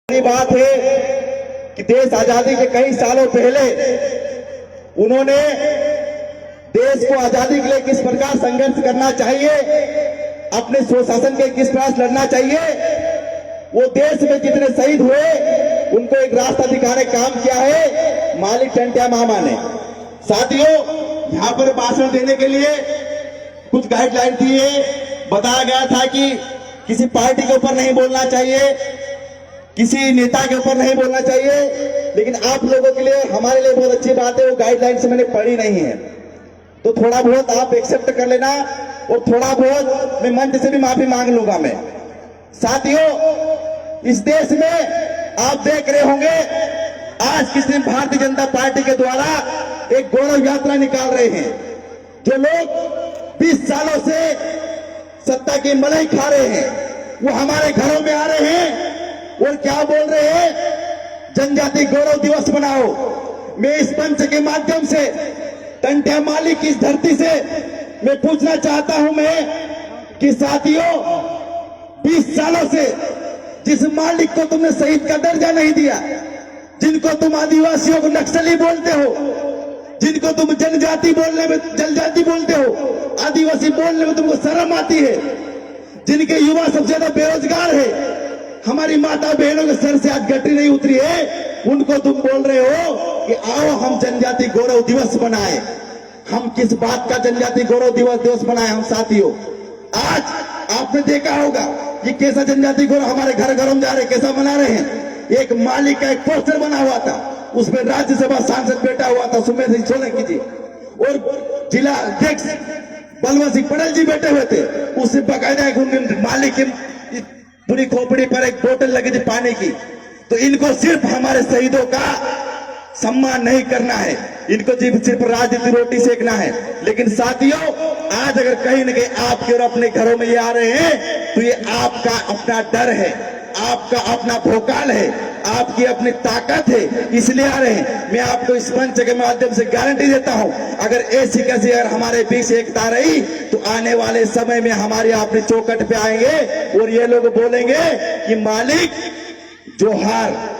बड़ी बात है कि देश आजादी के कई सालों पहले उन्होंने देश को आजादी के लिए किस प्रकार संघर्ष करना चाहिए, अपने स्वशासन के किस प्रकार लड़ना चाहिए, वो देश में जितने शहीद हुए उनको एक रास्ता दिखाने का काम किया है मालिक टंट्या मामा ने। साथियों, यहाँ पर भाषण देने के लिए कुछ गाइडलाइन थी। बताया गया था कि किसी पार्टी के ऊपर नहीं बोलना चाहिए, किसी नेता के ऊपर नहीं बोलना चाहिए, लेकिन आप लोगों के लिए, हमारे लिए बहुत अच्छी बात है वो गाइडलाइंस मैंने पढ़ी नहीं है, तो थोड़ा बहुत आप एक्सेप्ट कर लेना और थोड़ा बहुत मैं मंच से भी माफी मांग लूंगा मैं। साथियों, इस देश में आप देख रहे होंगे आज किसी भारतीय जनता पार्टी के द्वारा एक गौरव यात्रा निकाल रहे हैं। जो लोग 20 सालों से सत्ता की मलाई खा रहे हैं वो हमारे घरों में आ रहे हैं और क्या बोल रहे हैं, जनजाति गौरव दिवस मनाओ। मैं इस मंच के माध्यम से टंट्या मालिक की इस धरती से मैं पूछना चाहता हूं मैं कि साथियों, 20 सालों से जिस मालिक को तुमने शहीद का दर्जा नहीं दिया, जिनको तुम आदिवासियों को नक्सली बोलते हो, जिनको तुम जनजाति बोलने में जनजाति बोलते हो, आदिवासी बोलने में तुमको शर्म आती है, जिनके युवा सबसे ज्यादा बेरोजगार है, हमारी माता बहनों के सर से आज गठरी नहीं उतरी है, उनको तुम बोल रहे हो कि आओ हम जनजाति गौरव दिवस मनाए। हम किस बात का जनजाति गौरव दिवस मनाए हम साथियों? आज आपने देखा होगा ये कैसा जनजाति गौरव हमारे घरों में जा रहे, कैसा मना रहे हैं। एक मालिक का एक पोस्टर बना हुआ था, उसमें राज्यसभा सांसद बैठा हुआ था सुमेर सिंह सोलंकी जी, और जिला अध्यक्ष बलवंत सिंह पटेल जी बैठे हुए थे। उससे बकायदा मालिक की पूरी खोपड़ी पर एक बोतल लगी थी पानी की। तो इनको सिर्फ हमारे शहीदों का सम्मान नहीं करना है, इनको सिर्फ राजनीति रोटी सेकना है। लेकिन साथियों, आज अगर कहीं न कहीं आपके और अपने घरों में ये आ रहे हैं तो ये आपका अपना डर है, आपका अपना भोकाल है, आपकी अपनी ताकत है, इसलिए आ रहे हैं। मैं आपको इस मंच के माध्यम से गारंटी देता हूं, अगर ऐसी कैसी अगर हमारे बीच एकता रही तो आने वाले समय में हमारे अपनी चौखट पे आएंगे और ये लोग बोलेंगे कि मालिक जोहार।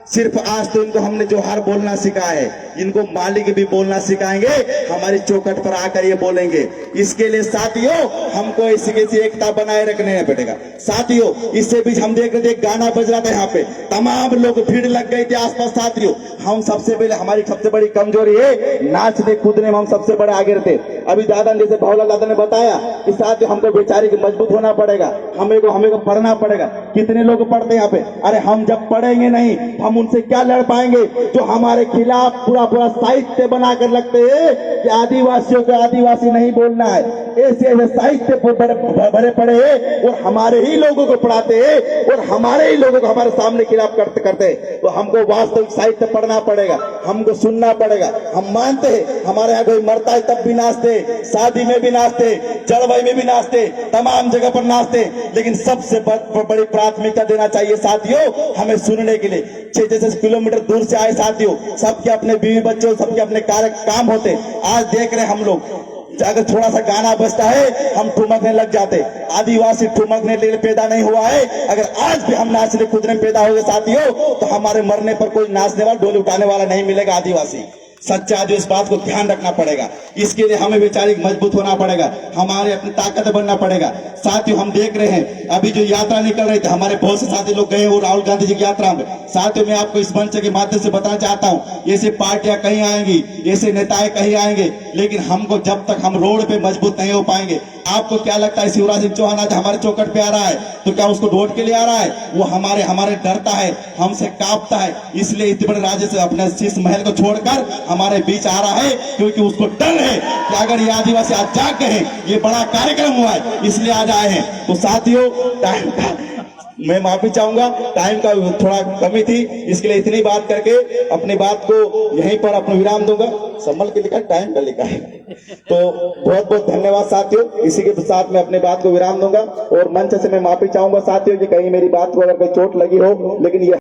सिर्फ आज तो इनको हमने जोहार बोलना सिखाया है, इनको मालिक भी बोलना सिखाएंगे, हमारी चौखट पर आकर ये बोलेंगे। इसके लिए साथियों, हमको ऐसी कैसी एकता बनाए रखने पड़ेगा। साथियों, इससे बीच हम देख रहे थे गाना बज रहा था, यहाँ पे तमाम लोग भीड़ लग गई थी आसपास। साथियों, हम सबसे पहले, हमारी सबसे बड़ी कमजोरी है नाचने कूदने में, हम सबसे बड़े आगे रहते। अभी दादा जैसे भावलाल दादा ने बताया कि साथियों हमको बेचारी की मजबूत होना पड़ेगा, हमें को पढ़ना पड़ेगा। कितने लोग पढ़ते हैं यहाँ पे? अरे हम जब पढ़ेंगे नहीं हम उनसे क्या लड़ पाएंगे जो हमारे खिलाफ पूरा साहित्य बनाकर लगते हैं कि आदिवासियों को आदिवासी नहीं बोलना है। ऐसे ऐसे साहित्य भरे पड़े हैं और हमारे ही लोगों को पढ़ाते हैं और हमारे ही लोगों को हमारे सामने खिलाफ करते हैं। तो हमको वास्तविक साहित्य पढ़ना पड़ेगा, हमको सुनना पड़ेगा। हम मानते हैं हमारे यहाँ कोई मरता है तब भी नाचते, शादी में भी नाचते, चढ़वाई में भी नाचते, तमाम जगह पर नाचते, लेकिन सबसे बड़ी प्राथमिकता देना चाहिए साथियों हमें सुनने के लिए। 6 किलोमीटर दूर से आए साथियों, सबके अपने बीवी बच्चों, सबके अपने काम होते। आज देख रहे हम लोग, अगर थोड़ा सा गाना बजता है हम ठुमकने लग जाते। आदिवासी ठुमकने के लिए पैदा नहीं हुआ है। अगर आज भी हम नाचने कूदने में पैदा हो गए साथियों, तो हमारे मरने पर कोई नाचने वाला, डोली उठाने वाला नहीं मिलेगा आदिवासी। सच्चा जो इस बात को ध्यान रखना पड़ेगा। इसके लिए हमें वैचारिक मजबूत होना पड़ेगा, हमारे अपनी ताकत बनना पड़ेगा। साथियों, हम देख रहे हैं अभी जो यात्रा निकल रही थी, हमारे बहुत से साथी लोग गए और राहुल गांधी जी की यात्रा में। साथियों, मैं आपको इस मंच के माध्यम से बताना चाहता हूं, ऐसे पार्टियां कहीं आएंगी, ऐसे नेताएं कहीं आएंगे, लेकिन हमको जब तक हम रोड पे मजबूत नहीं हो पाएंगे। आपको क्या लगता है शिवराज सिंह चौहान आज हमारे चौखट पे आ रहा है तो क्या उसको वोट के लिए आ रहा है? वो हमारे डरता है, हमसे कांपता है, इसलिए इतने बड़े राज्य से अपने शीश महल को छोड़कर हमारे बीच आ रहा है, क्योंकि उसको डर है कि अगर ये आदिवासी आज जाग गए, ये बड़ा कार्यक्रम हुआ है इसलिए आज आए हैं। तो साथियों, टाइम का मैं माफी चाहूंगा, टाइम का थोड़ा कमी थी, इसके लिए इतनी बात करके अपनी बात को यहीं पर अपना विराम दूंगा। संभल के लिखा है, टाइम का लिखा है। तो बहुत बहुत धन्यवाद साथियों, इसी के साथ मैं अपनी बात को विराम दूंगा और मंच से मैं माफी चाहूंगा साथियों कि कहीं मेरी बात को अगर कोई चोट लगी हो, लेकिन ये